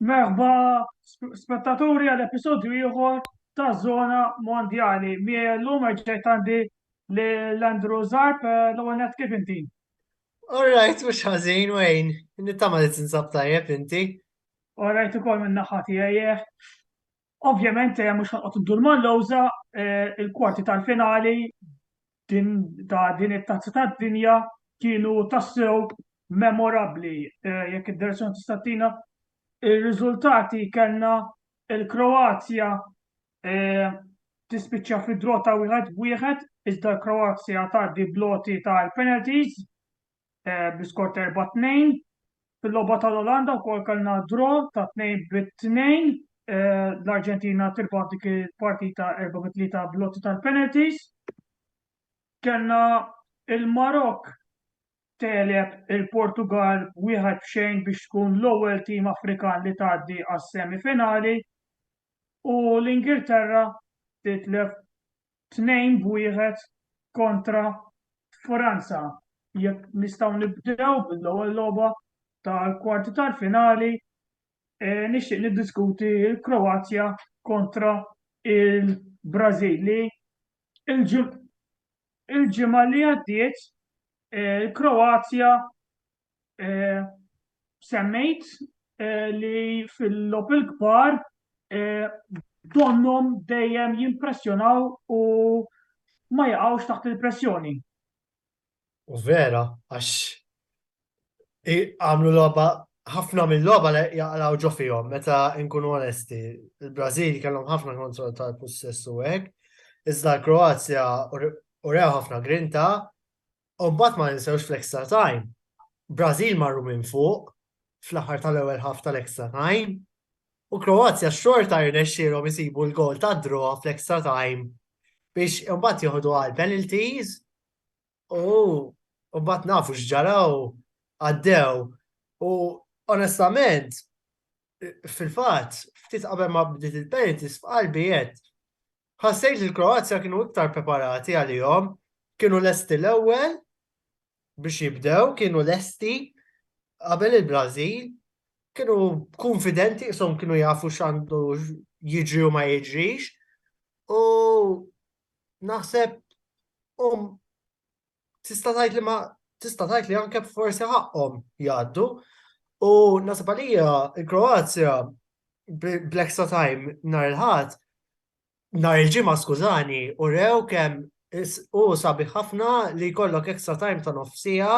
Merħba spettaturi għal-episodju ieħor ta' Zona Mondjali. L-lum ġejt għandi l-Andrew Zarp, l-ewwel net kif inti? Alright, mux ħażin, Wayne. Nittama li tinsab tajjeb inti. U rajt ukoll minn naħa tiegħi. Ovvjament mhux ħanqod iddur mal-lowża il-kwarti tal-finali din it-tazza tad-dinja kienu tassew memorabbli. Jekk id-direzzjoni tista' tina il-riżultati kellna il-Kroazja tispiċċa fid-drota wieħed wieħed, iżda l-Kroazja tgħaddi bloti tal-penalties biskor 4-2. Fil-logħba tal-Olanda wkoll kellna draw ta' 2-2. L-Arġentina tirbaħ dik il-partita 4-3 bloti tal-penalties. Kellna il-Marokk teleb il-Portugal 1-0 biex tkun l-ewwel tim Afrikan li tgħaddi għas-semifinali u l-Ingilterra titlef 2-1 kontra Franza. Jekk nistgħu nibdew bil-ewwel logħba tal-kwarti tal-finali, nixtieq niddiskuti l-Kroazja kontra il-Brażil li il-ġimgħa li għaddiet il-Kroazja semmejt li fil-lop il-kbar donnom dejjem jimpressjonaw u ma jaqgħux taħt il-pressjoni. U vera, għax għamlu loba, ħafna mill-loba li jaqlaw ġo fihom, meta nkunu onesti. Il-Brażil kellhom ħafna kontroll tal-possess u hekk, iżda l-Kroazja urew ħafna grinta, u mbagħad ma ninsewx fl-extra time. Brażil marru minn fuq fl-aħħar tal-ewwel ħaf tal-extra time, u Kroazja xorta jirnexxielhom isibu l-gol ta' draw fl-extra time biex imbagħad jieħdu għal penalties u mbagħad nafu x'ġaraw għaddew. U onestament, fil-fatt, ftit qabel ma bdiet il-penalties f'qalbi qed ħassejt li l-Kroazja kienu iktar preparati għalihom, kienu lesti l-ewwel biex jibdew, kienu lesti qabel il-Brażil, kienu konfidenti, jisom kienu jafu x'għandu jiġri u ma jiġrix, u naħseb tista' tgħid li anke forsi ħaqhom jgħaddu, u naħseb għalija il-Kroazja bl-extra time nhar il-ħadd, nhar il-ġimgħa skużani, u rew kemm u sabiħ ħafna li jkollok extra time ta' nofsija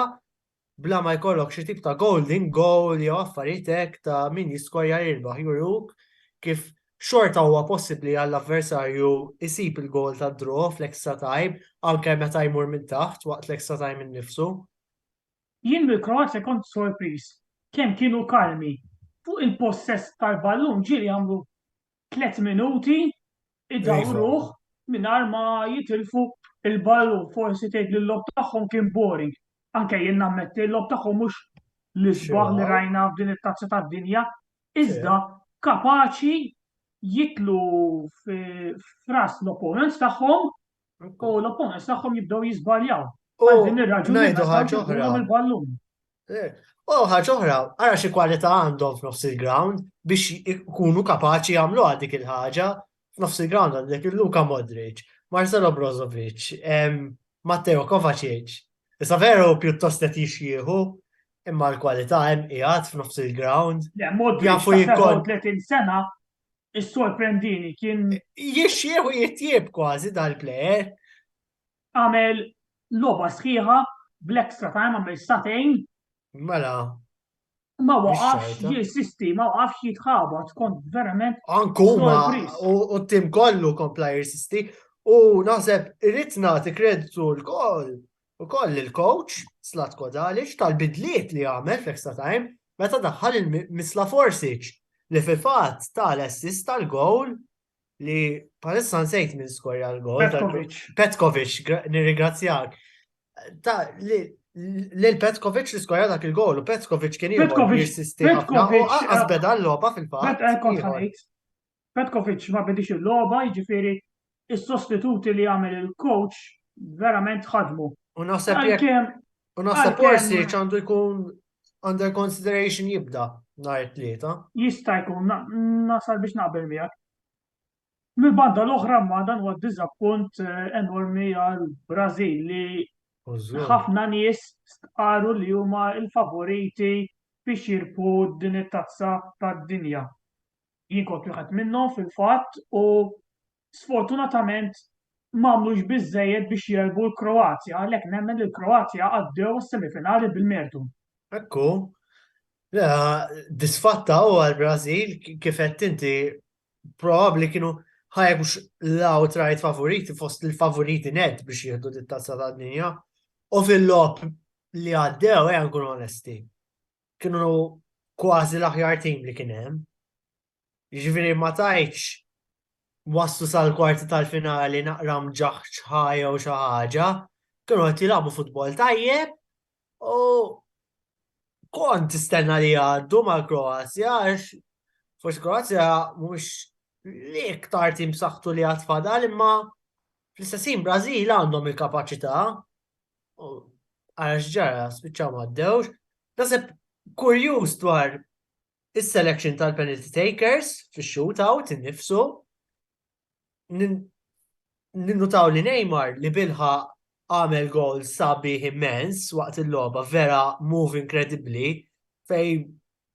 bla ma jkollok xi tip ta' golden goal jew affarijiet hekk ta' min jiskorja jirbaħ juruk kif xorta huwa possibbli għall-avversarju isib il-gol ta' draw fl-extra time anke meta jmur minn taħt waqt l-extra time innifsu. Jien bil-Kroazja kont sorpriż kemm kienu kalmi fuq il-possess tal-ballun ġieli jagħmlu 3 minuti idawruh mingħajr ma jitilfu il-ballun. Forsi tgħid li l-lob tagħhom kien boring. Anke jien nammetti l-lob tagħhom mhux l-isbaħ li rajna f'din it-tazza tad-dinja, iżda kapaċi jitlu f'ras l-opponents tagħhom u l-opponents tagħhom jibdew jiżbaljaw. Għal din ir-raġuni ngħidu ħaġa oħra. il-ballun. Ħaġa oħra, ara xi kwalità għandhom f'nofs il-ground biex ikunu kapaċi jagħmlu dik il-ħaġa f'nofs il-ground għandek il-Luka Modric, Marcelo Brozovic, Matteo Kovacic. Issa veru pjuttost qed jixjieħu, imma l-kwalità hemm qiegħed f'nofs il-ground. Modric ta' 30 sena is-sorprendini kien jixjieħu jitjieb kważi dal-plejer. għamel logħba sħiħa bl-extra time għamel statejn. Mela. Ma waqafx jirsisti, ma waqafx jitħabat, kont verament. Ankuma u t-tim kollu kompla jirsisti u naħseb irrid nagħti kreditu l-koll ukoll il-coach Zlatko Dalic tal-bidliet li għamel fl-extra time meta daħħal il-Misla Forsic li fil-fatt tal-assist tal-gowl li palissa nsejt minn skorja l-gowl. Petkovic, nirringrazzjak. L-Petkovic li skorja dak il-gowl u Petkovic kien jirsisti ħafna u qaqqas beda l-logħba fil-fatt. Petkovic ma bedix il-logħba, jiġifieri is-sostituti li għamel il-coach verament ħadmu. U naħseb Forsic għandu jkun under consideration jibda. nhar it-tlieta. Jista' jkun nasal biex naqbel miegħek. Mill-banda l-oħra ma dan huwa diżappunt enormi għal Brażil li Użgur. ħafna nies qalu li huma l-favoriti biex jirbħu din it-tazza tad-dinja. Jien kont wieħed minnhom fil-fatt u sfortunatament m'għamlux biżżejjed biex jelbu l-Kroazja, għalhekk nemmen li l-Kroazja għaddew is-semifinali bil-mertu. Ekku. Ja, disfatta u għal-Brazil kif qed inti probabbli kienu ħajkux l-outright favoriti fost il-favoriti net biex jieħdu dit-tazza tad-dinja. U fil-lop li għaddew, nkunu onesti. Kienu kważi l-aħjar tim li kien hemm. Jiġifieri ma tajtx waslu sal-kwarti tal-finali naqram ġaħ ħajja u xi ħaġa, kienu qed jilagħbu futbol tajjeb u kont tistenna li għaddu mal-Kroazja għax forsi Kroazja mhux li iktar tim b'saħħtu li għad fadal imma fl-istessin Brażil għandhom il-kapaċità għax ġara spiċċaw m'għaddewx. Naħseb kurjuż dwar is-selection tal-penalty takers fix-shootout innifsu. Ninnutaw li Neymar li bilħa għamel gol sabiħ immens waqt il-logħba vera move incredibly fej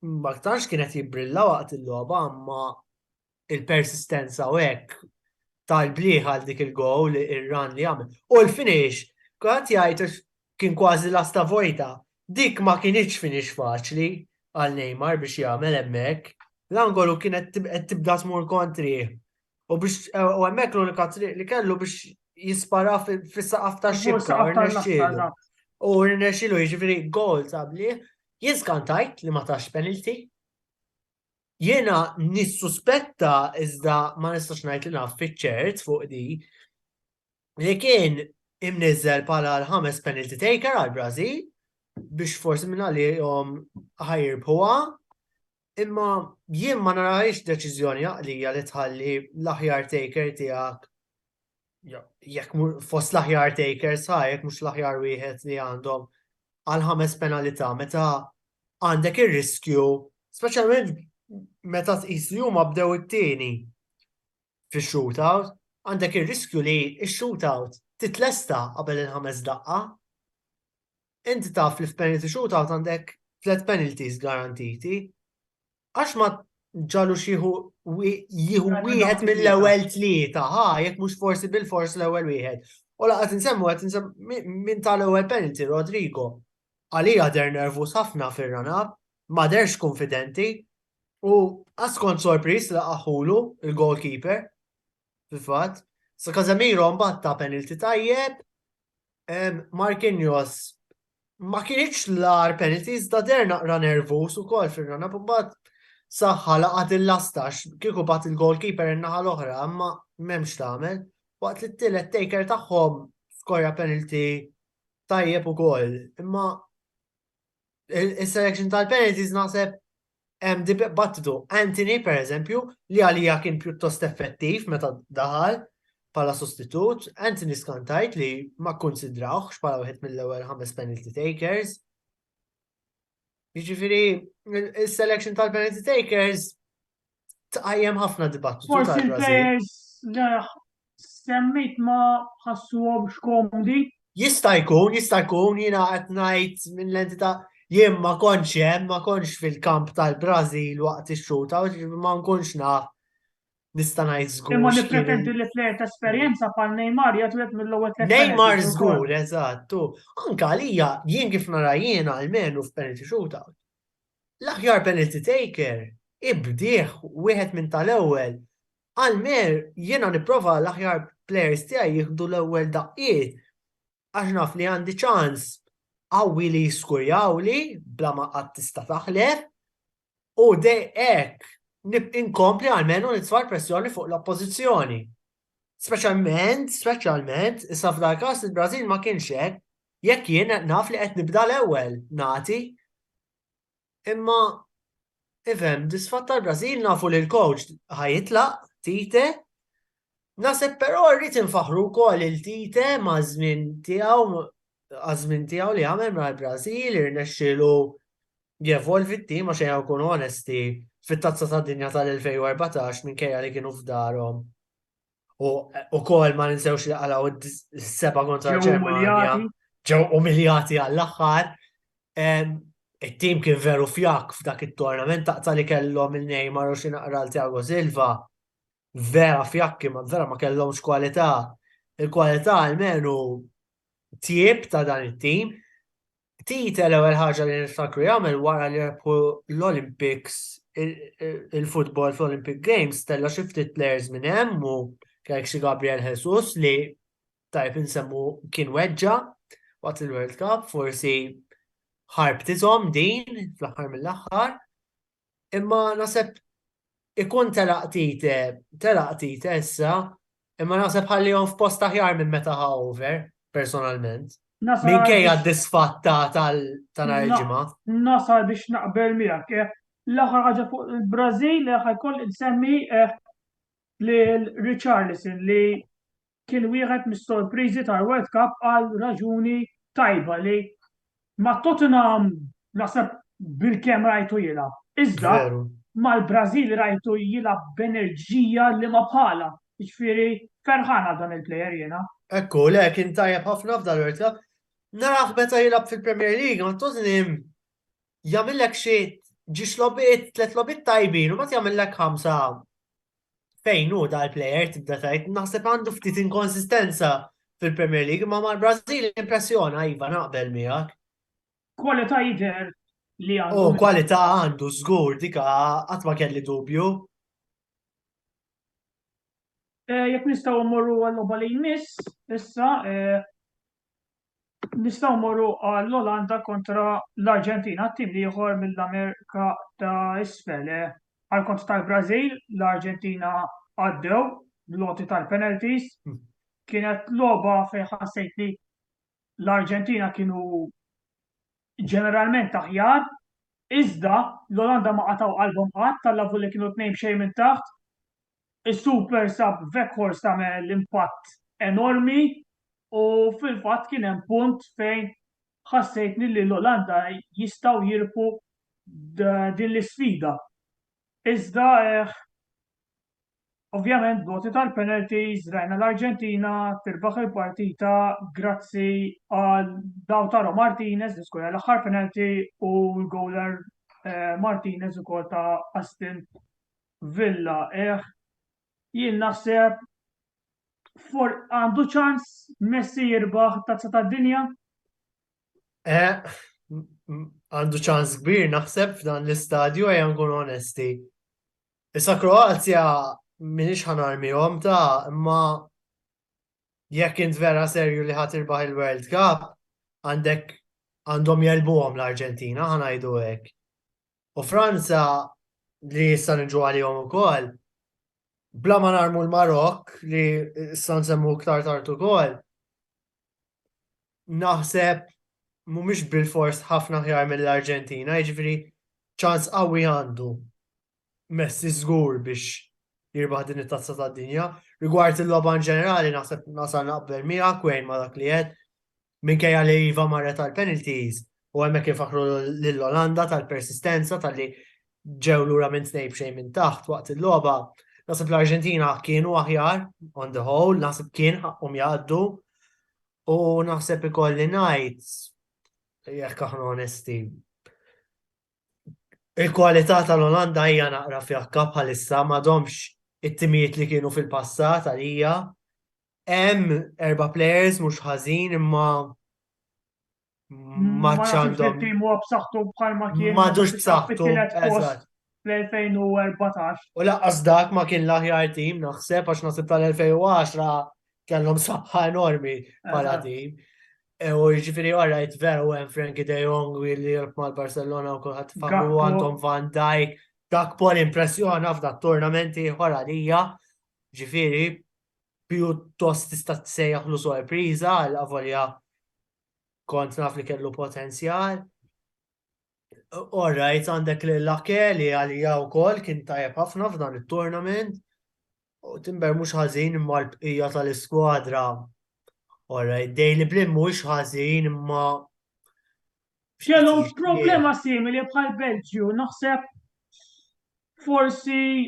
ma ktarx kienet jibbrilla waqt il-logħba imma il-persistenza u hekk tal-bliħ għal dik il-gol ir-run li għamel. U l-finish, kont jgħid kien kważi lasta vojta. Dik ma kienx finish faċli għal Neymar biex jagħmel hemmhekk. L-angolu kienet tibda tmur kontri. U hemmhekk l-unika triq li kellu biex jispara fis-saqaf tax-xibka. U rnexxielu jiġifieri gol tabli. Jien skantajt li ma tax penalty. Jiena nissuspetta iżda ma nistax ngħid li naf fiċ-ċert fuq di li kien imniżżel bħala l-5 penalty taker għal Brażil biex forsi minn għalihom ħajjirbħuha. Imma jien ma narajx deċiżjoni għaqlija li tħalli l-aħjar taker tiegħek jekk fost l-aħjar takers jekk mhux l-aħjar wieħed li għandhom għal 5 penalità meta għandek ir-riskju, speċjalment meta tqis li huma bdew it-tieni fix-shootout, għandek ir-riskju li x-shootout titlesta qabel il-5 daqqa. Inti taf li f'penalty shootout għandek 3 penalties garantiti. Għax ma ġalu jieħu wieħed mill-ewwel 3, jekk mhux forsi bil-fors l-ewwel wieħed. U laqgħet insemmu min tal-ewwel penalty Rodrigo. Għalija der nervus ħafna fir-run-up, ma derx konfidenti u kont sorpriż li qaħulu il-goalkeeper fil-fatt. Sa Casemiro mbagħad ta' penalty tajjeb, Marquinhos ma kienx l-ar penalties da der naqra nervus ukoll fir-run-up u mbagħad saħħa laqat il-lastax, kieku bat il-goalkeeper in-naħa l-oħra, imma m'hemmx tagħmel. Waqt li t-tielet taker tagħhom skorja penalty tajjeb ukoll. Imma il-selection tal-penalties naħseb hemm dibattitu. Anthony, pereżempju, li għalija kien pjuttost effettiv meta daħal bħala sostitut. Anthony skantajt li ma kkunsidrawx bħala wieħed mill-ewwel 5 penalty takers. Jiġifieri il-selection tal-penalty takers tqajjem ħafna dibattitu. Forsi il-players li semmejt ma ħassuhomx komdi. Jista' jkun jiena qed ngħid minn l-entità jien ma kontx hemm, ma kontx fil-kamp tal-Brażil waqt ix-shootout, ma nkunx naf nista' ngħid żgur. Imma nippretendi li flejer ta' esperjenza bħal Neymar jagħtu mill-ewwel tliet. Neymar żgur, eżattu. Anke għalija jien kif nara jiena almenu f'penalty shootout. L-aħjar penalty taker ibdieħ wieħed minn tal-ewwel. Għalmer jiena nipprova l-aħjar players tiegħi jieħdu l-ewwel daqqiet għax naf li għandi ċans qawwi li jiskurjawli bla ma qatt tista' taħlef u dej hekk inkompli għalmenu nitfar pressjoni fuq l-oppożizzjoni. Speċjalment, issa f'dal każ il-Brażil ma kienx hekk, jekk jien naf li qed nibda l-ewwel nagħti. Imma ifhem disfatta l-Brażil nafu li l-coach ħajitlaq Tite. Naħseb però rrid infaħru wkoll il-Tite ma' żmien tiegħu li għamel mal-Brażil irnexxielu jevolvi t-tim għax jgħu kun onesti fit-tazza ta' dinja tal-2014 minkejja li kienu f'darhom. U kol ma ninsewx li għalaw s-seba kontra ġew Ġermanja, umiljati. ġew umiljati għall-axħar. Il-tim kien veru fjak f'dak it-tornament taqta li kellhom il-Neymar u xi naqra l-Thiago Silva. Vera fjakki, ma vera ma kellhomx kwalità. Il-kwalità almenu tjieb ta' dan it-tim. Tite l-ewwel ħaġa li niftakru jagħmel wara li rebħu l-Olympics il-futbol fl-Olympic Games tella xi ftit players minn hemm u kellek xi Gabriel Jesus li tajb insemmu kien weġġa waqt il-World Cup, forsi ħarbtithom din fl-aħħar mill-aħħar. Imma naseb ikun telaqtite issa, imma naseb ħallihom f'post aħjar minn meta over, personalment. Minkejja d-disfatta tal-nar il-ġimgħa. Nasal biex naqbel miegħek. L-aħħar ħaġa fuq il-Brażil li ħajkoll insemmi li Richarlison li kien wieħed mis-sorpriżi tal-World Cup għal raġuni tajba li ma' Tottenham naħseb bil-kemm rajtu jilgħab. Iżda mal-Brażil rajtu jilgħab b'enerġija li ma bħala. Jiġifieri ferħana dan il-plejer jiena. Ekku, le, kien tajjeb ħafna f'dal World Cup. Naraħ meta jilgħab fil-Premier League, ma Tottenham jagħmilek xi ġiex lobbiet, 3 lobbiet tajbin, u ma jagħmilek 5 fejn hu dal-plejer tibda tajt, naħseb għandu ftit inkonsistenza fil-Premier League, ma mal-Brażil impressjona iva naqbel miegħek. Kwalità jidher li għandu. Kwalità għandu żgur dika qatt ma kelli dubju. Jekk nistgħu mmorru għall-logħba li jmiss, issa nistgħu mmorru għall-Olanda kontra l-Arġentina, tim li ieħor mill-Amerika ta' isfel. Għal kont tal-Brażil, l-Arġentina għaddew l-loti tal-penalties. Kienet logħba fejn ħassejt li l-Arġentina kienu ġeneralment aħjar, iżda l-Olanda ma qataw qalbhom qatt tal-lavu li kienu 2 xejn minn taħt. Is-super sub Weghorst tagħmel l-impatt enormi u fil-fatt kien hemm punt fejn ħassejtni li l-Olanda jistgħu jirpu din l-isfida. Iżda ovvjament voti tal-penalties rajna l-Arġentina tirbaħ il-partita grazzi għal Lautaro Martinez li skora l-aħħar penalty u l-goaler Martinez ukoll ta' Aston Villa. Jien naħseb għandu ċans Messi jirbaħ tazza tad-dinja? Għandu ċans kbir naħseb f'dan l-istadju għajan kun onesti. Issa Kroazja minix ħanarmihom imma jekk int vera serju li ħatirbaħ il-World Cup, għandhom jelbuhom l-Arġentina, ħanajdu hekk. U Franza li issa niġu għalihom ukoll, bla ma narmu l-Marok li issa nsemmu ktar tard ukoll, naħseb mhumiex bil-fors ħafna ħjar mill-Arġentina, jiġifieri ċans qawwi għandu Messi żgur biex jirbaħ din it-tazza tad-dinja. Rigward il-logħba ġenerali naħseb nasal naqbel miegħek wejn ma dak li qed minkejja li iva marret tal-penalties u hemmhekk ifaħru lill-Olanda tal-persistenza tal-li ġew lura minn 2 xejn minn taħt waqt il-logħba. Naħseb l-Arġentina kienu aħjar on the whole, naħseb kien ħaqhom jgħaddu u naħseb ikolli ngħid jekk aħna onesti. Il-kwalità tal-Olanda hija naqra fjakka bħalissa m'għadhomx it-timijiet li kienu fil-passat għalija. Hemm 4 players mhux ħażin imma maċċ għandhom. M'għadux b'saħħtu. fl-2014. U laqqas dak ma kien l-aħjar tim naħseb għax naħseb tal-2010 kellhom saħħa enormi bħala tim. U ġifiri għarrajt veru għem Frankie de Jong li jirb mal-Barcelona u kullħat faħru għandhom Van Dijk, dak pol impressjona f'da tornamenti ħora lija, ġifiri pjuttost tista' tsejjaħlu sorpriża għal-avolja kont naf li kellu potenzjal. Alright, għandek l-Lake li għalija u kol kien tajjeb ħafna f'dan il-tournament u timber mux ħażin imma l-bqija tal-iskwadra. Alright, Daily Blind mux ħażin imma Kellhom problema simili bħal Belġju, naħseb forsi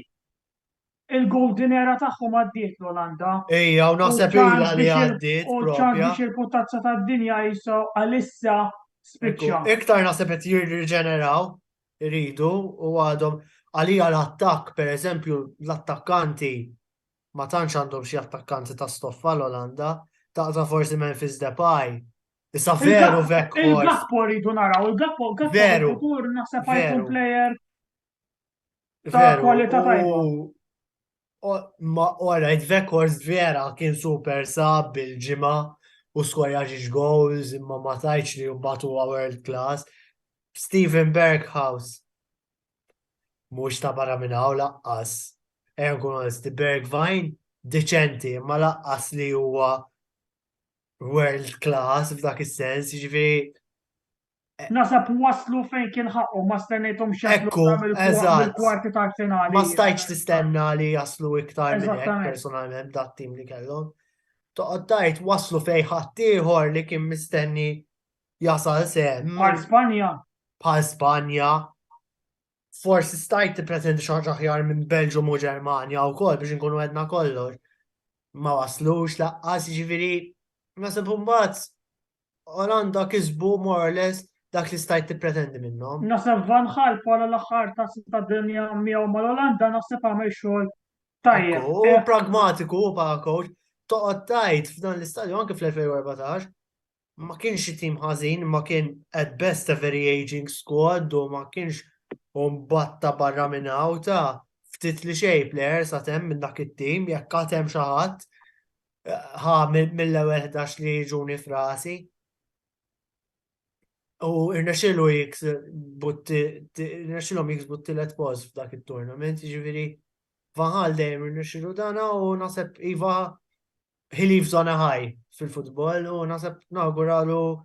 il-golden era tagħhom għaddiet l-Olanda. Ejja, u naħseb ila li għaddiet U ċans propja. biex il-potazza tad-dinja jiso għalissa spiċċa. Iktar naħseb qed jirriġeneraw iridu u għadhom għalija l-attakk, per eżempju, l-attakkanti ma tantx għandhom xi attakkanti ta' stoffa l-Olanda, ta' forsi Memphis Depay. Issa veru Weghorst. Il-Gakpo rridu naraw, il-Gakpo Veru. futur naħseb għajkun Veru. plejer ta' kwalità tajba. U għarajt Weghorst vera kien super sab bil-ġimgħa u skorja ġiġ goals imma ma tajċ li mbagħad huwa world class. Steven Berghaus mhux ta' barra minn hawn laqqas. Nkun onesti, Bergwijn deċenti, imma laqqas li huwa world class f'dak is-sens, jiġifieri Nasab waslu fejn kien ħaqqu, ma stennejtom xaqlu Ekku, eżatt. mill-kwarti tal-finali. ma stajċ tistenna li jaslu iktar minn hekk Eżattament. personalment dat tim li kellhom. Toqgħod tajt waslu fejn ħadd ieħor li kien mistenni jasal sehem Bħal Spanja. bħal Spanja. Forsi stajt tippretendi xi ħaġa aħjar minn Belġium u Ġermanja wkoll biex inkunu għedna kollox. Ma waslux laqqas jiġifieri nasib imbagħad Olanda kisbu more or less dak li stajt tippretendi minnhom. Nasab Van Gaal bħala l-aħħar ta' dinja miegħu mal-Olanda naħseb għamel xogħol tajjeb. U pragmatiku bħala coach, toqgħod tajt f'dan l-istadju anke fl-2014 ma kienx xi tim ħażin, ma kien at best a very aging squad u ma kienx mbatta barra minn ta' ftit li xej players għatem minn dak it-tim, jekk għatem xi ħadd mill-ewwel 11 li ġuni frasi. U irnexxielu jiksbu t-tielet post f'dak it-tournament, jiġifieri Van Gaal dejjem irnexxielu dana u naħseb iva he leaves on a high fil-futbol u naħseb nawguralu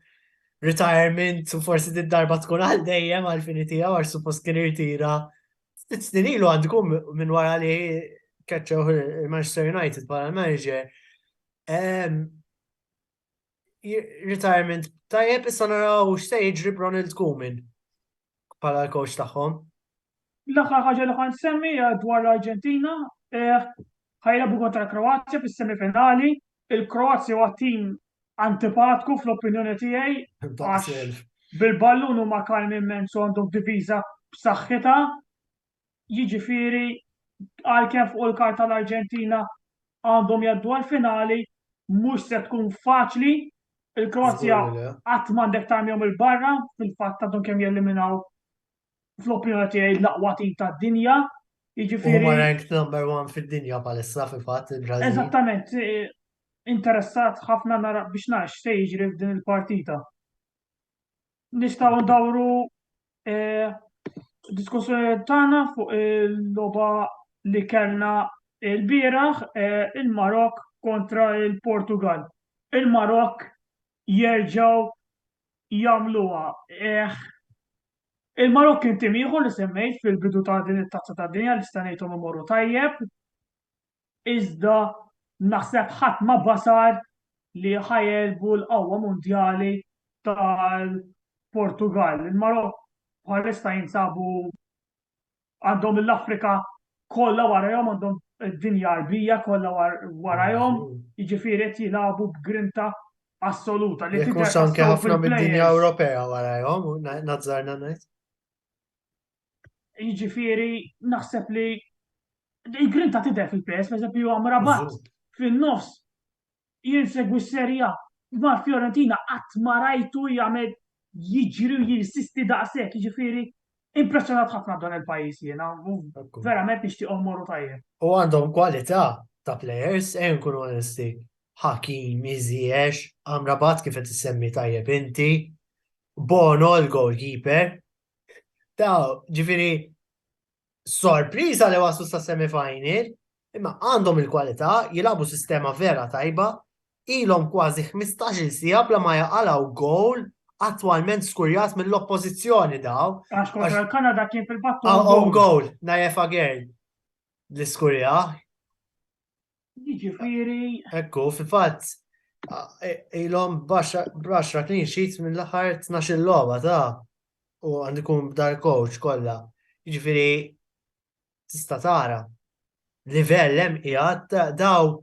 retirement u forsi darba tkun għal dejjem għal fini tiegħu għal suppost kien irtira. Ftit snin ilu għandkom minn wara li catchew il-Manchester United bħala manager. Retirement tajjeb issa naraw x'se jiġri Ronald Koeman bħala l-coach tagħhom. L-aħħar ħaġa li ħan semmi dwar l-Arġentina, ħajlabu kontra l-Kroazja fis-semifinali. Il-Kroazja huwa tim antipatku fl-opinjoni tiegħi għax bil-ballun huma kalmi immensu għandhom diviża b'saħħitha. Jiġifieri għalkemm fuq il-karta l-Arġentina għandhom jgħaddu għall-finali mhux se tkun faċli. Il-Kroazja qatt m'għandek tarmihom il-barra fil-fatt għandhom kemm jeliminaw fl-opinjoni tiegħi l-aqwa tim tad-dinja. Huma ranked number 1 fid-dinja bħalissa fil-fatt il-Brażil. Eżattament, interessat ħafna nara biex nara x'se jiġri f'din il-partita. Nistgħu ndawru diskussjoni tagħna fuq il-logħba li kellna l-bieraħ il-Marokk kontra il-Portugal. Il-Marokk jerġgħu jagħmluha. Il-Marokk kien tim ieħor li semmejt fil-bidu ta' din it-tazza tad-dinja li stanejthom imorru tajjeb. Iżda naħseb ħadd ma basar li ħajelbu l-qawwa mundjali tal-Portugal. Il-Marokk bħalissa jinsabu għandhom l-Afrika kollha warahom, għandhom id-dinja arbija kollha warahom, jiġifieri qed jilagħbu b'grinta assoluta. Jekk mhux anke ħafna mid-dinja Ewropea warahom, nazzarna ngħid. Jiġifieri naħseb li il-grinta tidher fil-pes, pereżempju Amrabat fin-nofs jinsegwi s-serja ma' Fiorentina qatt ma rajtu jagħmel jiġri u jinsisti daqshekk, jiġifieri impressjonat ħafna dan il-pajjiż jiena, verament nixtieqhom morru tajjeb. U għandhom kwalità ta' players, nkunu onesti. Hakimi, Ziyech, Amrabat kif qed issemmi tajjeb inti, Bono l-goalkeeper. Ġifieri sorpriża li waslu sa' semifinal, imma għandhom il-kwalità, jilagħbu sistema vera tajba, ilhom kważi 15-il siegħa bla ma jaqalgħu gowl attwalment skurjat mill-oppożizzjoni daw. Għax kontra l-Kanada kien fil-battu. Own goal, Naif Aguerd l-iskurja. Jiġifieri. Ekku, fil-fatt, ilhom baxra clean sheets minn l-aħħar 12 logħba ta' u għandikum b'dar coach kollha. Jiġifieri tista' tara. Livell hemm qiegħed daw.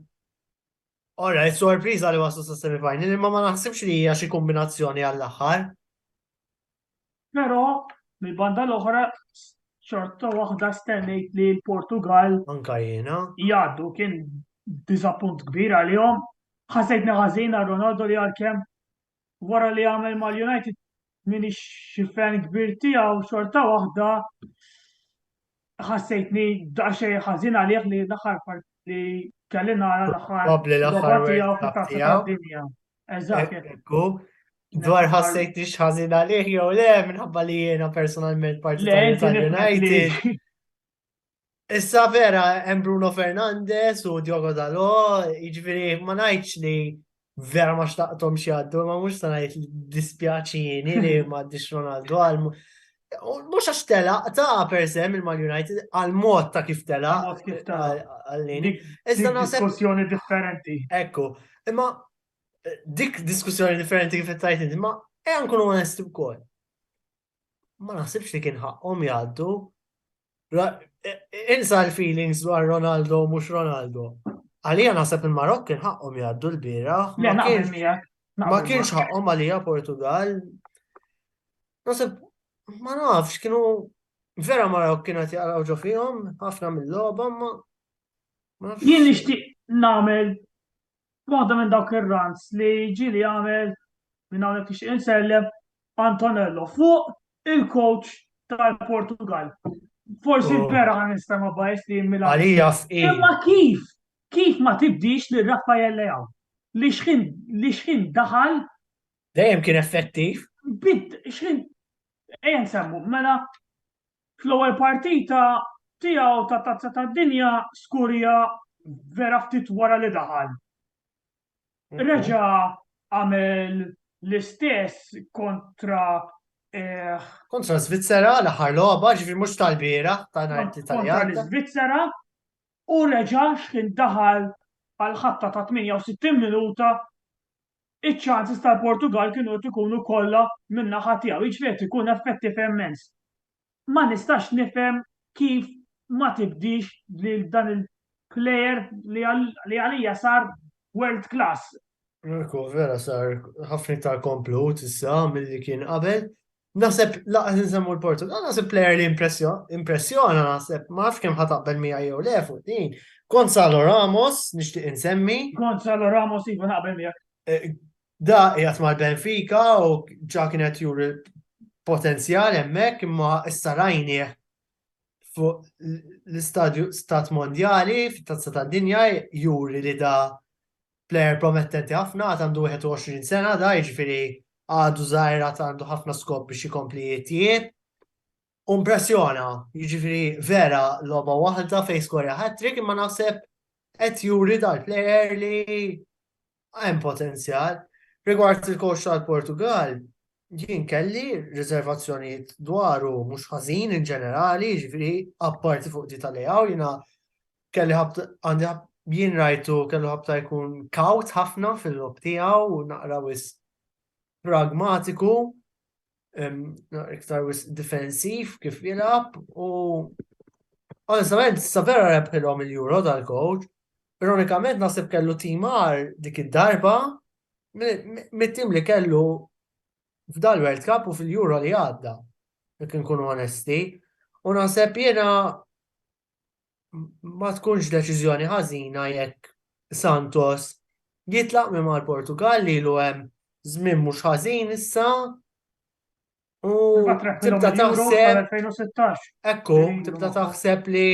Ora, sorpriża li waslu sa' semifinal, imma ma naħsibx li hija xi kombinazzjoni għall-aħħar. Però mill-banda l-oħra xorta waħda stennejt li l-Portugal Anka jiena. jgħaddu kien disappunt kbir għalihom. Ħasejtni ħażin għal Ronaldo li għalkemm wara li għamel mal-United minix xi fan kbir tiegħu xorta waħda ħassejtni daqsxejn ħażin għalih li l-aħħar li kelli nara l-aħħar Probably l-aħħar logħba tiegħu World Cup fit-tazza tiegħu. tad-dinja. Eżatt. Ekku. Dwar ħassejt nix ħażin għalih jew le minħabba li jiena personalment Le, partitarju inti nifhem li tal-United. Issa vera, hemm Bruno Fernandes u Diogo Dalot, jiġifieri ma ngħidx li vera ma xtaqthom xi għaddu, ma mhux se ngħid li dispjaċini li m'għaddix Ronaldo għal mhux għax telaq ta' per se mill-Man United għal mod ta' kif telaq Mod kif telaq. għallini. dik Iżda naħseb diskussjoni differenti. ekku, imma dik diskussjoni differenti kif tajt inti, ma nkunu onesti wkoll. Ma naħsibx li kien ħaqhom jgħaddu. Insa l-feelings dwar Ronaldo mhux Ronaldo. Għalija naħseb il-Marokk kien ħaqhom jgħaddu l-bieraħ. Le, naqbel miegħek. Ma kienx ħaqhom għalija Portugal. Naħseb ma nafx kienu vera Marokk kienet jaqraw ġo fihom ħafna mill-logħba ma nafx. Jien nixtieq nagħmel waħda minn dawk ir-runs li ġieli għamel minn hawnhekk nixtieq insellem Antonello fuq il-coach tal-Portugal. Forsi Oh. l-pera ħan nistema bajs li Milan. Għalija f'qin. Imma kif ma tibdix li Raffaele Leao? Li xħin daħal Dejjem kien effettiv. xħin ejja nsemmu, mela fl-ewwel partita tiegħu ta' tazza tad-dinja skurja vera ftit wara li daħal. Reġa' għamel l-istess kontra Kontra Svizzera l-aħħar logħba, ġifieri mhux tal-bieraħ ta' nhar kontra Italjan. l-Svizzera u reġa' x'kien daħal għal ħatta ta' 68 minuta iċ-ċansis tal-Portugal kienu ikunu kollha min-naħa tiegħu, jiġifieri ikun effettiv immens. Ma nistax nifhem kif ma tibdix lil dan il-plejer li għalija sar world class. Ekku, vera sar ħafna iktar komplut issa milli kien qabel. Naħseb laqgħet insemmu l-Portugal, naħseb plejer li impressjona naħseb ma nafx kemm ħataqbel mija jew le fuq din. Gonzalo Ramos nixtieq insemmi. Gonzalo Ramos iva naqbel miegħek. Da qiegħed mal-Benfica u ġa kienet juri potenzjal hemmhekk imma issa rajnieh fuq l-istadju stat mondjali fit-tazza tad-dinja juri li da plejer promettenti ħafna għandu 21 sena da jiġifieri għadu żgħira għandu ħafna skop biex ikompli jitjieb. Impressjona, jiġifieri vera logħba waħda fejn skorja hat-trick imma naħseb qed juri dal-plejer li hemm potenzjal. Rigward il-coach tal-Portugal, jien kelli riservazzjonijiet dwaru mhux ħażin in ġenerali, jiġifieri apparti fuq di tal-Leao jiena kelli għandi jien rajtu kellu ħabta jkun kaut ħafna fil-lob tiegħu u naqra wis pragmatiku, iktar wis difensiv kif jilab u onestament sa vera rebħilhom il-Euro tal-coach. Ironikament naħseb kellu timar dik id-darba mit-tim li kellu f'dal World Cup u fil-Euro li għadda. Jekk nkunu onesti. U naħseb jiena ma tkunx deċiżjoni ħażina jekk Santos jitlaq minn mal-Portugal li lu hemm żmien mhux ħażin issa u tibda taħseb 2016. ekku tibda taħseb li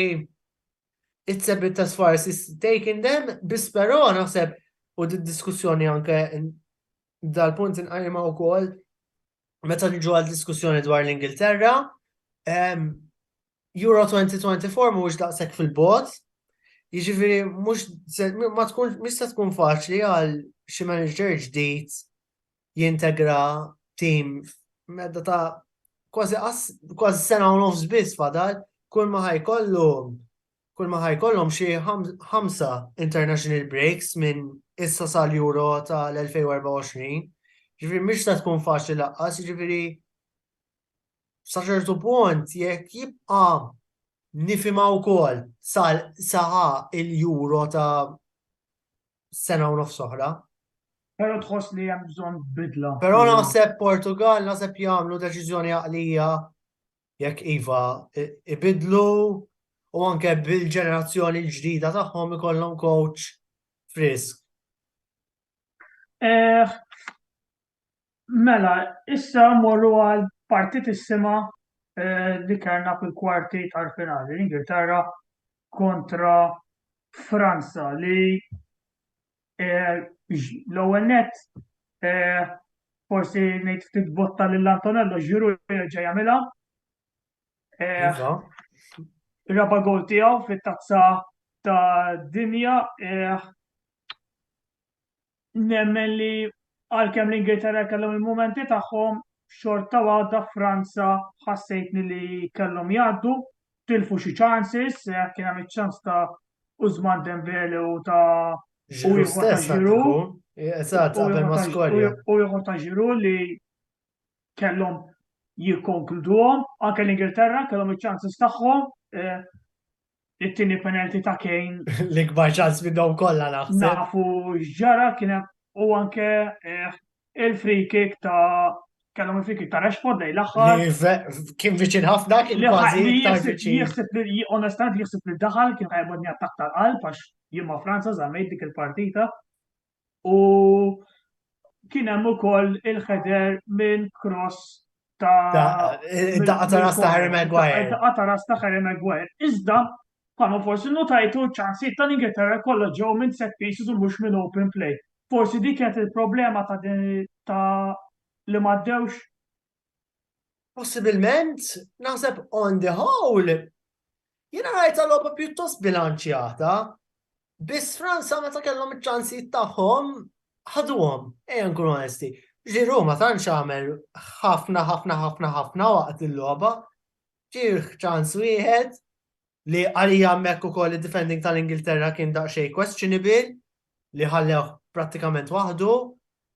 it's a bit as far as it's taking them, bis però naħseb u diskussjoni anke dal-punt inqajma wkoll meta niġu għal diskussjoni dwar l-Ingilterra, Euro 2024 mhuwiex daqshekk fil-bot, jiġifieri mhux se tkun faċli għal xi manager ġdid jintegra tim medda ta' kważi sena u nofs biss fadal, kull ma ħajkollhom xi 5 international breaks minn issa sal-Euro tal-2024. Ġifieri mhix se tkun faċli laqqas, ġifieri sa ċertu punt jekk jibqa' nifhimha wkoll saħa il-Euro ta' sena u nofs oħra. Però tħoss li hemm bżonn bidla. Però naħseb Portugal naħseb jagħmlu deċiżjoni għaqlija jekk iva ibidlu u anke bil-ġenerazzjoni l-ġdida tagħhom ikollhom coach frisk. Mela, issa morru għal partitissima li kellna fil-kwarti tal-finali. L-Ingilterra kontra Franza li l-ewwel net forsi ngħid ftit botta lil Antonello Giroud jerġa' jagħmilha. Iva. Ir-raba' gol tiegħu fit-tazza ta' dinja nemmen li għalkemm l-Ingilterra kellhom il-momenti tagħhom xorta waħda Franza ħassejtni li kellhom jgħaddu, tilfu xi chances, kien hemm iċ-ċans ta' Ousmane Dembele u ta' Giroud stess Giroud. Eżatt, qabel ma skorja. U ieħor ta' Giroud li kellhom jikkonkluduhom, anke l-Ingilterra kellhom iċ-chances tagħhom. It-tieni penalty ta' Kane. L-ikbar ċans minnhom kollha naħseb. Nafu x'ġara kien hemm u anke il-free kick ta' kellhom il-free kick ta' Rashford lejn l-aħħar. Kien viċin ħafna kien kważi iktar viċin. Onestament jieħseb li daħal kien ħajbodni attakk tal-qalb għax jien ma' Franza żammejt dik il-partita. U kien hemm ukoll il-ħeder minn cross ta' daqqa ta' ras ta' Harry Maguire. Daqqa ta' ras ta' Harry Maguire. Iżda kanu forsi notajtu ċansijiet tal-Ingilterra kollha ġew minn set pieces u mhux minn open play. Forsi dik kienet il-problema ta' li m'għaddewx. Possibilment, naħseb on the whole, jiena rajta logħba pjuttost bilanċjata. Biss Franza meta kellhom iċ-ċansijiet tagħhom ħaduhom, ejja nkunu onesti. Giroud ma tantx għamel ħafna waqt il-logħba. Ġieħ ċans wieħed li għalija hemmhekk ukoll id-defending tal-Ingilterra kien daqsxejn questionable li ħallew prattikament waħdu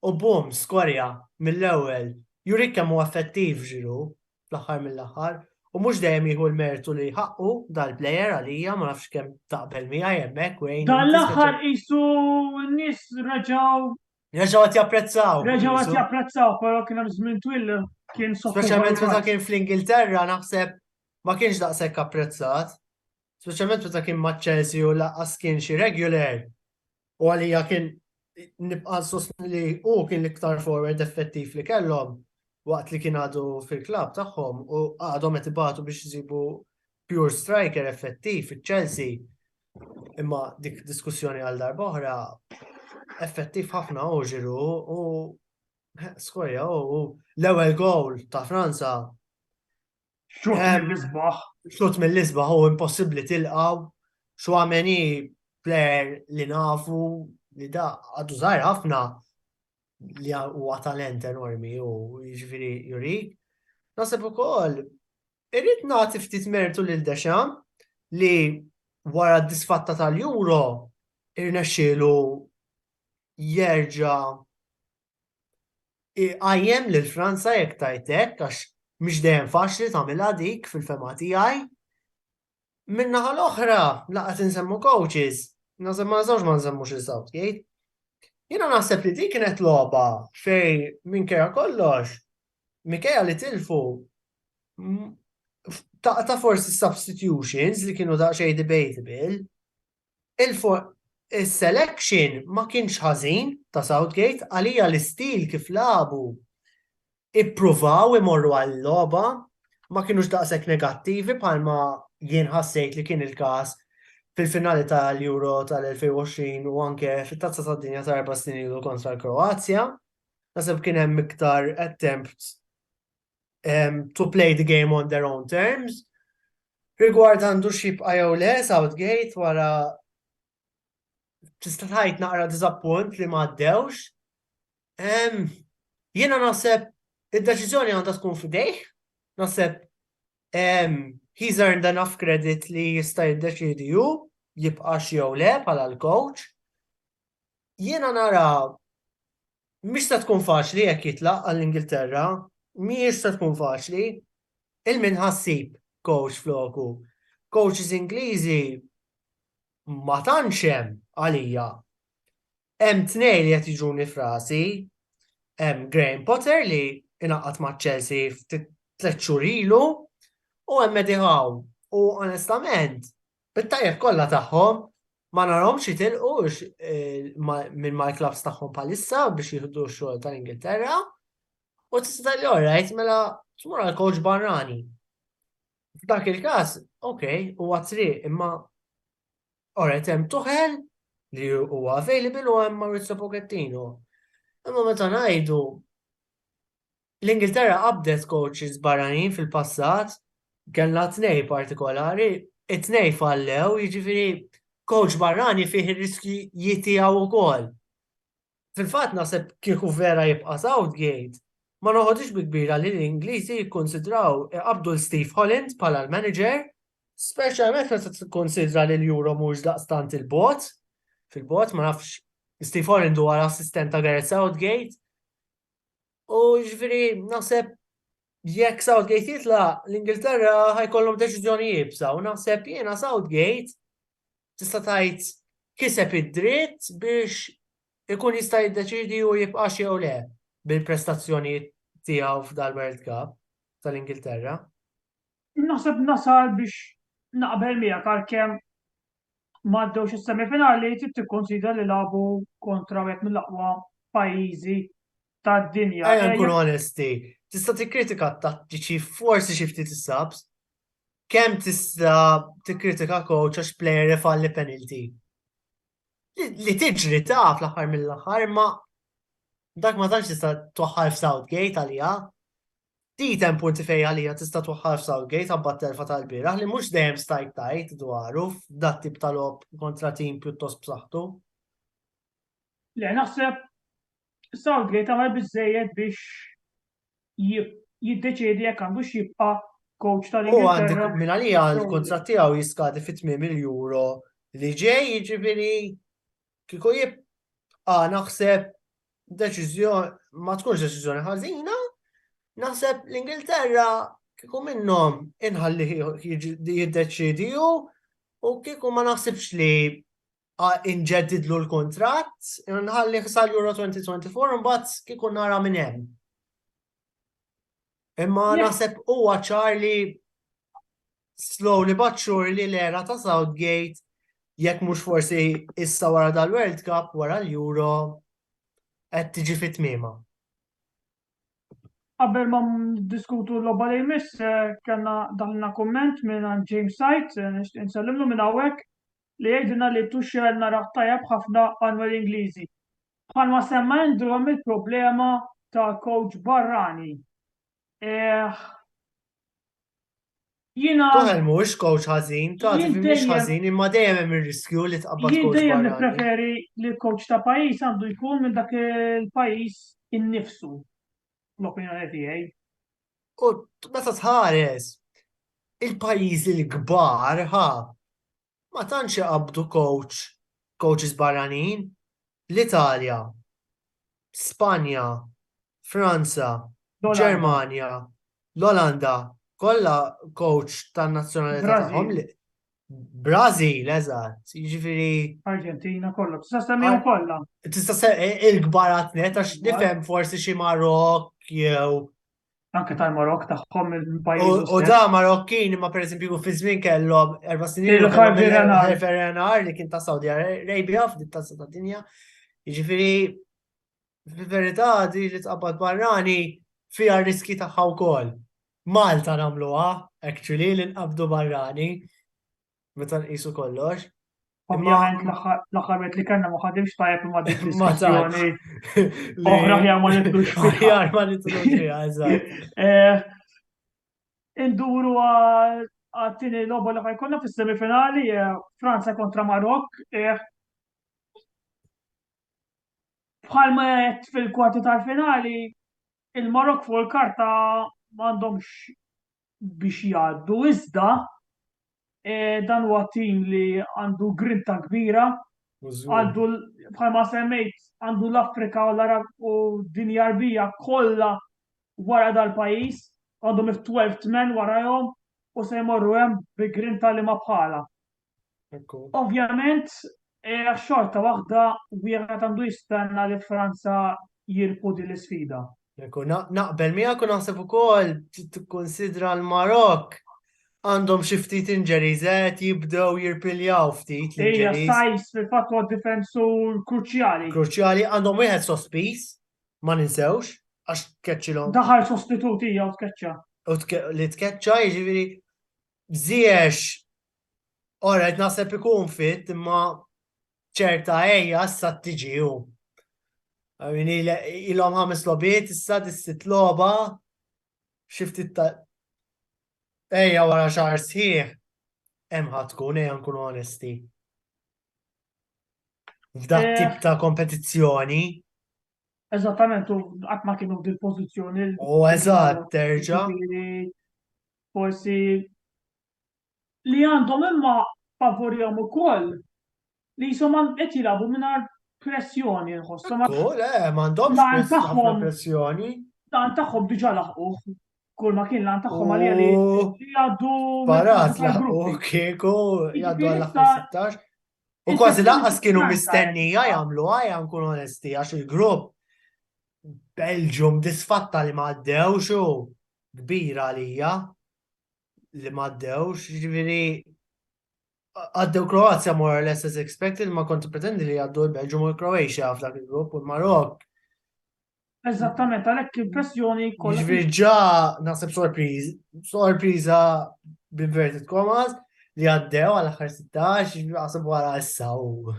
u boom, skorja mill-ewwel. Jurik kemm huwa effettiv Giroud fl-aħħar mill-aħħar u mhux dejjem jieħu l-mertu li ħaqqu dal-plejer għalija ma nafx kemm taqbel miegħi hemmhekk wejn. Dan l-aħħar qisu n-nies reġgħu qed japprezzaw. Reġgħu qed japprezzaw, però kien hemm żmien twil kien speċjalment meta kien fl-Ingilterra naħseb ma kienx daqshekk apprezzat. Speċjalment meta kien ma' Chelsea u laqqas kien xi regular. U għalija kien nibqa' sostni li kien l-iktar forward effettiv li kellhom waqt li kien għadu fil-klabb tagħhom u għadhom qed ibatu biex jsibu pure striker effettiv fiċ-Chelsea. Imma dik diskussjoni għal darba oħra effettiv ħafna u Giroud u skorja u l-ewwel gowl ta' Franza. Xut mill-isbaħ u impossibbli tilqaw Chouameni player li nafu li da għadu żgħar ħafna li huwa talent enormi u jiġifieri jurik. Naħseb ukoll irrid nagħti ftit mertu lil Deschamps li wara d-disfatta tal-Euro irnexxielu jerġa' għajjem lil Franza jekk tajtek għax mhix dejjem faċli tagħmilha dik fil-fema tiegħi. Min-naħa l-oħra laqgħet insemmu coaches, naħseb ma nżemmux il-Southgate. Jiena naħseb li dik kienet logħba fejn minkejja kollox, minkejja li tilfu ta' forsi substitutions li kienu daqsxejn debatable, il-selection ma kienx ħażin ta' Southgate għalija l-istil kif labu ippruvaw imorru għall-logħba ma kienux daqshekk negattivi bħalma jien ħassejt li kien il-każ fil-finali tal-Euro tal-2020 u anke fit-tazza tad-dinja ta' 4 snin ilu kontra l-Kroazja. Naħseb kien hemm iktar attempt to play the game on their own terms. Rigward għandu xibqa' jew le Southgate wara tista' tgħid naqra diżappunt li ma għaddewx. Jiena naħseb id-deċiżjoni għandha tkun f'idejh. Naħseb he's earned enough credit li jista' jiddeċidi hu jibqa' jew le bħala l-coach. jiena nara mhix se tkun faċli jekk jitlaq għall-Ingilterra, mhijiex se tkun faċli. Il-min ħassib coach floku. Coaches Ingliżi ma tantx hemm għalija. Hemm tnejn li qed jiġuni frasi, hemm Graham Potter li inaqqat ma' Chelsea tliet xhur ilu u hemm Eddie Howe. U onestament, bit-tajjeb kollha tagħhom ma narhomx jitilqux minn my clubs tagħhom bħalissa biex jieħdu x-xogħol tal-Ingilterra. U tista' tgħidli alright, mela tmur għal coach barrani. F'dak il-każ, okay, huwa triq, imma alright hemm Tuchel li huwa available u hemm Maurizio Pochettino. Imma meta ngħidu l-Ingilterra qabdet coaches barranin fil-passat, kellna tnej partikolari, it-tnej fallew, jiġifieri coach barrani fih ir-riski jitijaw ukoll. Fil-fatt naħseb kieku vera jibqa' Southgate, ma noħodix bi kbira li l-Ingliżi jikkonsidraw qabdu l-Steve Holland bħala l-manager, speċjalment meta tikkonsidra li l-Euro mhux daqstant il-bot. Fil-bot ma nafx Steve Holland huwa l-assistent ta' Gareth Southgate. U jiġifieri naħseb jekk Southgate jitlaq l-Ingilterra ħajkollhom deċiżjoni jibsa u naħseb jiena Southgate tista' tgħid kiseb id-dritt biex ikun jista' jiddeċiedi u jibqax jew le bil-prestazzjonijiet tiegħu f'dal-World Cup tal-Ingilterra. Naħseb nasal biex naqbel miegħek għalkemm m'għaddewx is-semifinali trid tikkonsidra li lagħbu kontra wieħed mill-aqwa pajjiżi tad-dinja. Ejja nkunu onesti, tista' tikkritika t-tattiċi forsi xi ftit is-subs. Kemm tista' tikkritika coach għax plejer ifalli penalty? Li tiġri taf fl-aħħar mill-aħħar ma dak ma tantx tista' twaħħal f'Southgate għalija. Tit hemm punti fejn għalija tista' twaħħal f'Southgate għabbat telfa tal-bieraħ li mhux dejjem stajt tajt dwaru f'dat tip tal-lob kontra tim pjuttost b'saħħtu. Le naħseb Southgate għamel biżżejjed biex jiddeċiedi jekk għandux jibqa' coach U tal-Ingilterra. għandek minn għalija l-kontrat tiegħu jiskadi fit-8 euro li ġej jiġifieri kieku jibqa' naħseb deċiżjoni ma tkunx deċiżjoni ħażina, naħseb l-Ingilterra kieku minnhom inħalli jiddeċidiju u kieku ma naħsibx li inġeddidlu l-kontratt, nħalli sal-Euro 2024 mbagħad kieku nara minn hemm. Imma naħseb huwa ċar li slowly but surely l-era ta' Southgate jekk mhux forsi issa wara dal-World Cup wara l-Euro qed tiġi fit-tmiema. Qabel ma diskutu l-logħba li jmiss, kellna daħlna komment minn James Sight, nsellimlu minn hawnhekk li jgħidilna li Tuchel naraħ tajjeb ħafna għal l-Ingliżi. Bħalma semma għandhom il-problema ta' coach barrani. Jiena Tuchel mhux coach ħażin, tagħti mhix ħażin imma dejjem hemm ir-riskju li tqabbad jien coach dejjem barrani. nippreferi li coach ta' pajjiż għandu jkun minn dak il-pajjiż innifsu l-opinjoni tiegħi. U meta tħares il-pajjiżi l-kbar ma tantx iqabdu coaches barranin. L-Italja, Spanja, Franza, Ġermanja, l-Olanda, kollha coach tan-nazzjonalità tagħhom. Brażil, eżatt, jiġifieri. Arġentina kollha, tista' semmihom kollha. Tista' il-kbar għatnet għax nifhem forsi xi Marokk jew. Anke tal-Marok tagħhom il-pajjiż. U da Marokkini ma pereżempju fi żmien kellhom 4 snin il-Ferrenar li kien ta' Saudi Arabia f'dit-tazza tad-dinja. Jiġifieri fil-verità di li tqabbad barrani fiha riski tagħha wkoll. Malta nagħmluha actually li nqabdu barrani meta nqisu kollox. Ovvjament l-aħħar li kellna ma ħadimx tajjeb ma dik diskussjoni. Oħra ħjar ma nitlux fiha. Ma nitlux fiha, eżatt. Induru għat-tieni logħba li ħajkollna fis-semifinali Franza kontra Marokk. Bħalma qed fil-kwarti tal-finali il-Marokk fuq il-karta m'għandhomx biex jgħaddu iżda dan huwa tim li għandu grinta kbira għandu bħalma semmejt għandu l-Afrika u l-Arab u dinja Arbija kollha wara dal-pajjiż, għandhom if-12 men warahom u se jmorru hemm bi grinta li ma bħala. Ovvjament, xorta waħda wieħed għandu jistenna li Franza jirpu din l-isfida. Naqbel miegħek u naħseb ukoll tikkunsidra l-Marokk għandhom xi ftit injuries jibdew jirpiljaw ftit l-injuries. Sajs fil-fatt huwa difensur kruċjali. Kruċjali għandhom wieħed sospiż, ma ninsewx, għax tkeċċilhom. Daħal sostituti jew tkeċċa. Li tkeċċa jiġifieri Ziyech orajt naħseb ikun fit imma ċerta issa tiġi hu. Ilhom 5 lobiet issa dis-6 logħba xi ftit ta' wara xahar sħiħ hemm tkun nkunu onesti. F'dak tip ta' kompetizzjoni. Eżattament, u qatt ma kienu f'dil pożizzjoni. Eżatt, terġa'. Forsi li għandhom imma favorihom ukoll li jisom qed jilagħbu mingħajr pressjoni nħossom. M'għandhomx pressjoni. Dan tagħhom diġà laħquh. Kull ma kien lan tagħhom għalija li jgħaddu. Parat laħqu kieku jgħaddu għal-aħħar 16. U kważi laqas kienu mistennija jagħmluha nkun onesti għax il-grupp Belgium disfatta li ma għaddewx kbira għalija li ma għaddewx, ġifieri għaddew Kroazja more or less as expected, ma kontu pretendi li għaddu l-Belgium u l-Kroatia f'dak il-grupp u l-Marok. Eżattament, għalhekk il-pressjoni kollha. Ġifieri ġa naħseb sorpriża b'inverted commas li għaddew għal-aħħar 16 għasab wara issa u.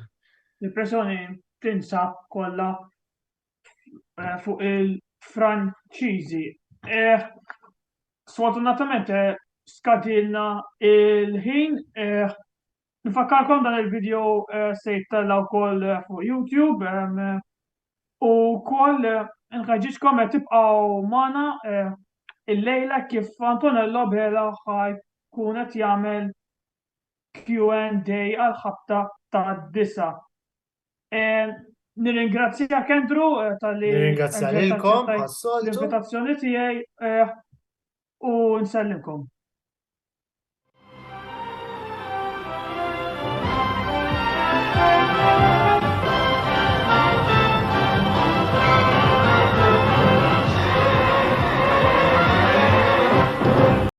Il-pressjoni tinsab kollha fuq il-Franċiżi. Sfortunatament skadilna il-ħin. Nfakkarkom dan il-video se jittellaw wkoll fuq YouTube u wkoll nħeġġiġkom tibqgħu magħna il-lejla kif Antonello Bela ħajkun qed jagħmel Q&A għal-ħabta tad-9. Nirringrazzjak Andrew tal-li Nirringrazzja lilkom għas-soltu l-invitazzjoni tiegħi u nsellimkom.